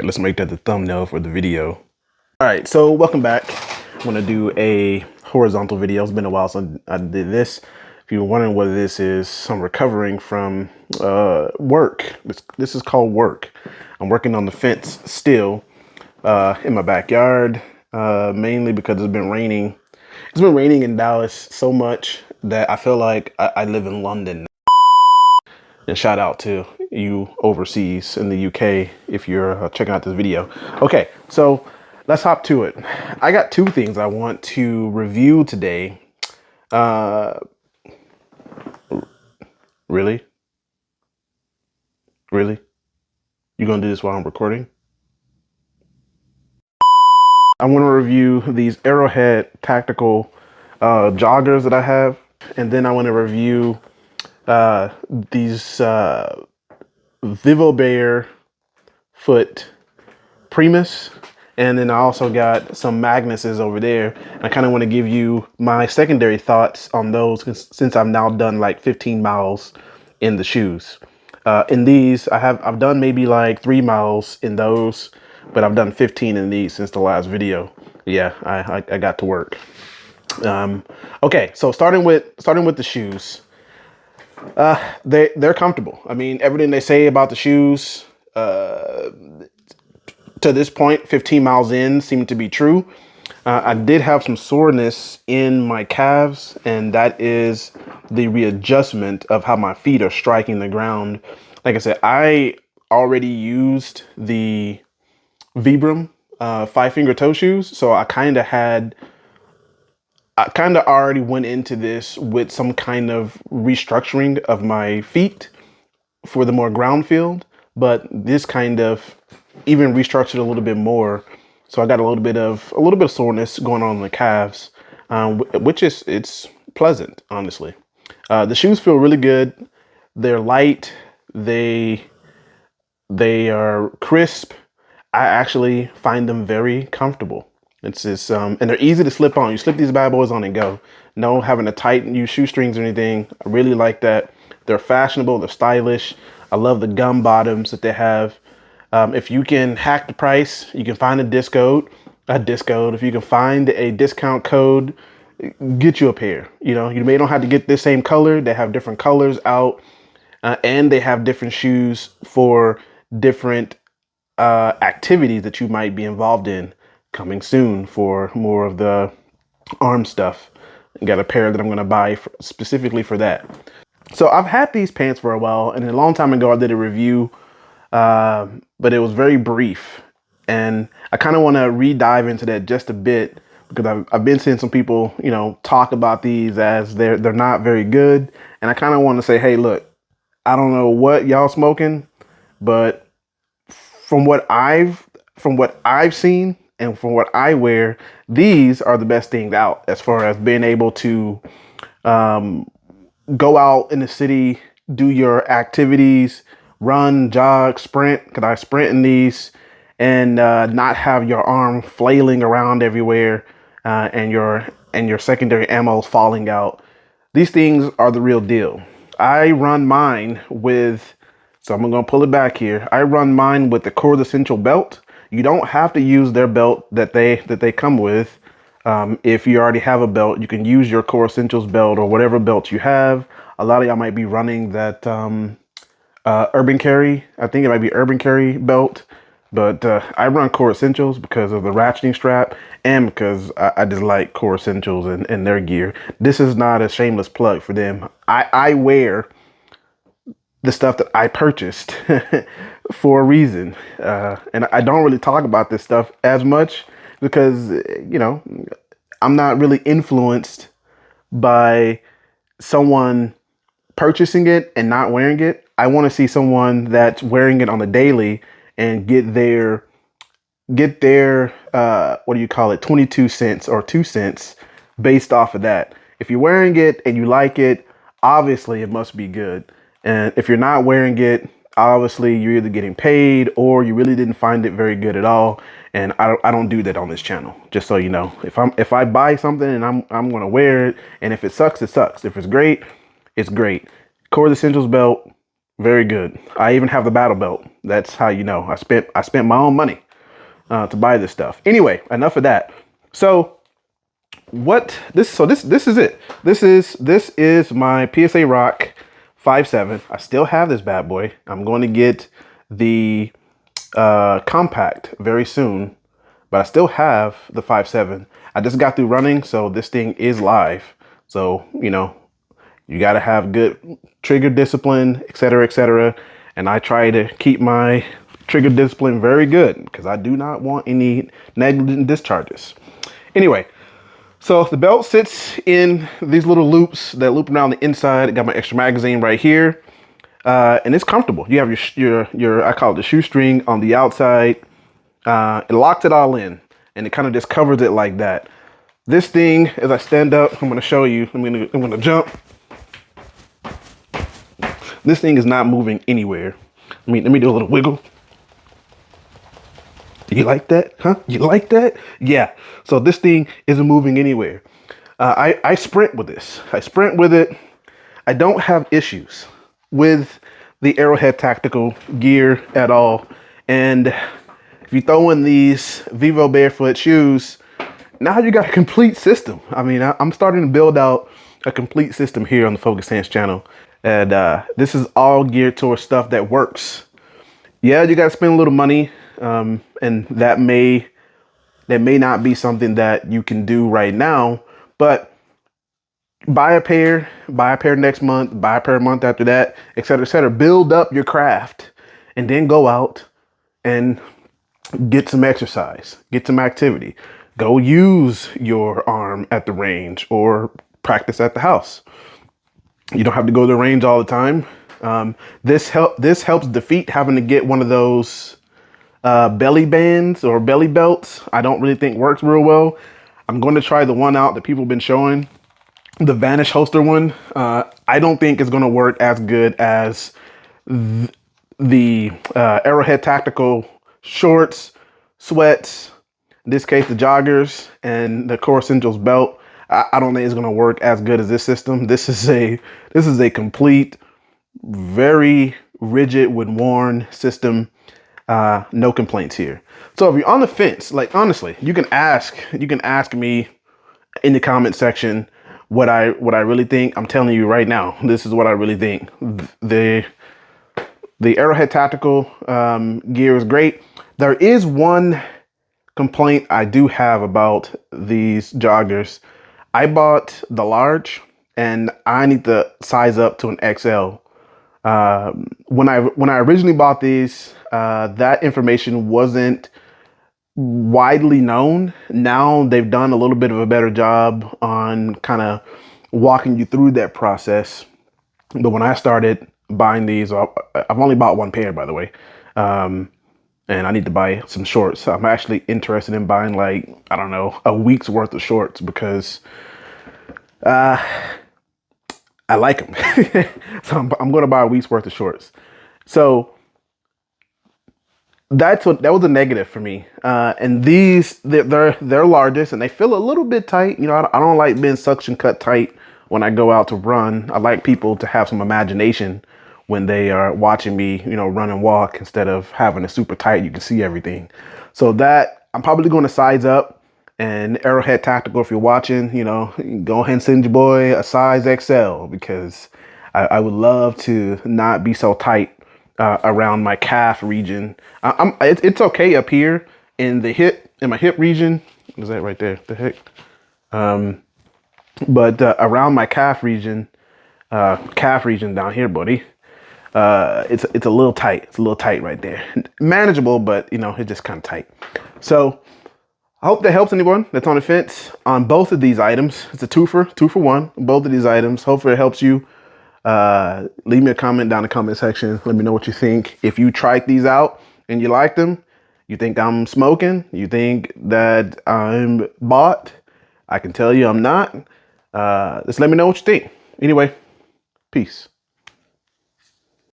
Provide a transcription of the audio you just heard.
Let's make that the thumbnail for the video. All right, so welcome back. I'm gonna do a horizontal video. It's been a while since I did this. If you're wondering what this is, I'm recovering from work. This is called work. I'm working on the fence still in my backyard, mainly because it's been raining. It's been raining in Dallas so much that I feel like I live in London. And shout out to you overseas in the UK if you're checking out this video. Okay, so let's hop to it. I got two things I want to review today. Really? Really? You gonna do this while I'm recording? I want to review these Arrowhead tactical joggers that I have, and then I want to review these vivobarefoot primus, and then I also got some Magnuses over there. And I kind of want to give you my secondary thoughts on those since I've now done like 15 miles in the shoes. In these, I've done maybe like 3 miles in those, but I've done 15 in these since the last video. Yeah, I got to work. Okay, so starting with the shoes. They're comfortable. I mean, everything they say about the shoes to this point, 15 miles in, seem to be true. I did have some soreness in my calves, and that is the readjustment of how my feet are striking the ground. Like I said, I already used the Vibram 5-finger toe shoes, so I kind of already went into this with some kind of restructuring of my feet for the more ground field, but this kind of even restructured a little bit more. So I got a little bit of soreness going on in the calves, which it's pleasant, honestly. The shoes feel really good. They're light. They are crisp. I actually find them very comfortable. It's just, and they're easy to slip on. You slip these bad boys on and go. No having to tighten your shoestrings or anything. I really like that. They're fashionable. They're stylish. I love the gum bottoms that they have. If you can hack the price, you can find a discount. If you can find a discount code, get you a pair. You know, you may not have to get the same color. They have different colors out, and they have different shoes for different activities that you might be involved in. Coming soon for more of the arm stuff. I got a pair that I'm going to buy specifically for that. So I've had these pants for a while, and a long time ago I did a review, but it was very brief, and I kind of want to re-dive into that just a bit because I've been seeing some people, you know, talk about these as they're not very good, and I kind of want to say, hey, look, I don't know what y'all smoking, but from what I've seen and from what I wear, these are the best things out as far as being able to go out in the city, do your activities, run, jog, sprint. Could I sprint in these and not have your arm flailing around everywhere and your secondary ammo falling out? These things are the real deal. I run mine with, so I'm gonna pull it back here. I run mine with the Core Essential belt. You don't have to use their belt that they come with. If you already have a belt, you can use your Core Essentials belt or whatever belt you have. A lot of y'all might be running that Urban Carry. I think it might be Urban Carry belt, but I run Core Essentials because of the ratcheting strap and because I just like Core Essentials and their gear. This is not a shameless plug for them. I wear the stuff that I purchased for a reason. And I don't really talk about this stuff as much because, you know, I'm not really influenced by someone purchasing it and not wearing it. I want to see someone that's wearing it on the daily and get their what do you call it, 22 cents or 2 cents based off of that. If you're wearing it and you like it, obviously it must be good. And if you're not wearing it, obviously you're either getting paid or you really didn't find it very good at all. And I don't do that on this channel, just so you know. If I buy something and I'm gonna wear it, and if it sucks, it sucks. If it's great, it's great. Core Essentials belt, Very good. I even have the battle belt. That's how you know. I spent my own money to buy this stuff. Anyway, enough of that. So this is it. This is my PSA Rock 5.7. I still have this bad boy. I'm going to get the compact very soon, but I still have the 5.7. I just got through running, so this thing is live. So, you know, you got to have good trigger discipline, etc., etc. And I try to keep my trigger discipline very good because I do not want any negligent discharges. Anyway, so the belt sits in these little loops that loop around the inside. I got my extra magazine right here. And it's comfortable. You have your I call it the shoestring on the outside. It locks it all in, and it kind of just covers it like that. This thing, as I stand up, I'm going to show you. I'm going to jump. This thing is not moving anywhere. I mean, let me do a little wiggle. You like that? Huh? You like that? Yeah. So this thing isn't moving anywhere. I sprint with this. I sprint with it. I don't have issues with the Arrowhead tactical gear at all. And if you throw in these vivobarefoot shoes, now you got a complete system. I mean, I'm starting to build out a complete system here on the Focus Hands channel. And this is all geared towards stuff that works. Yeah, you got to spend a little money. And that may not be something that you can do right now, but buy a pair next month, buy a pair a month after that, etc., etc. Build up your craft and then go out and get some exercise, get some activity. Go use your arm at the range or practice at the house. You don't have to go to the range all the time. This helps defeat having to get one of those belly bands or belly belts. I don't really think works real well. I'm going to try the one out that people have been showing, the Vanish holster one. I don't think it's going to work as good as the Arrowhead tactical shorts, sweats, in this case the joggers, and the Core Essentials belt. I don't think it's going to work as good as this system. This is a complete, very rigid when worn system. No complaints here. So if you're on the fence, like honestly, you can ask me in the comment section what I really think. I'm telling you right now, this is what I really think. The Arrowhead tactical gear is great. There is one complaint I do have about these joggers. I bought the large and I need to size up to an XL. When I originally bought these, that information wasn't widely known. Now they've done a little bit of a better job on kind of walking you through that process. But when I started buying these, I've only bought one pair, by the way. And I need to buy some shorts. I'm actually interested in buying, like, I don't know, a week's worth of shorts because I like them. So I'm going to buy a week's worth of shorts. So that was a negative for me. And these, they're largest and they feel a little bit tight. You know, I don't like being suction cut tight when I go out to run. I like people to have some imagination when they are watching me, you know, run and walk instead of having it super tight. You can see everything. So that I'm probably going to size up. And Arrowhead Tactical, if you're watching, you know, go ahead and send your boy a size XL because I would love to not be so tight around my calf region. It's okay up here in the hip, in my hip region. What is that right there? The heck? But around my calf region down here, buddy. It's a little tight. It's a little tight right there. Manageable, but you know, it's just kind of tight. So I hope that helps anyone that's on the fence on both of these items. It's a two for one, both of these items. Hopefully it helps you. Leave me a comment down in the comment section. Let me know what you think. If you tried these out and you like them, you think I'm smoking, you think that I'm bought, I can tell you I'm not. Just let me know what you think. Anyway, peace.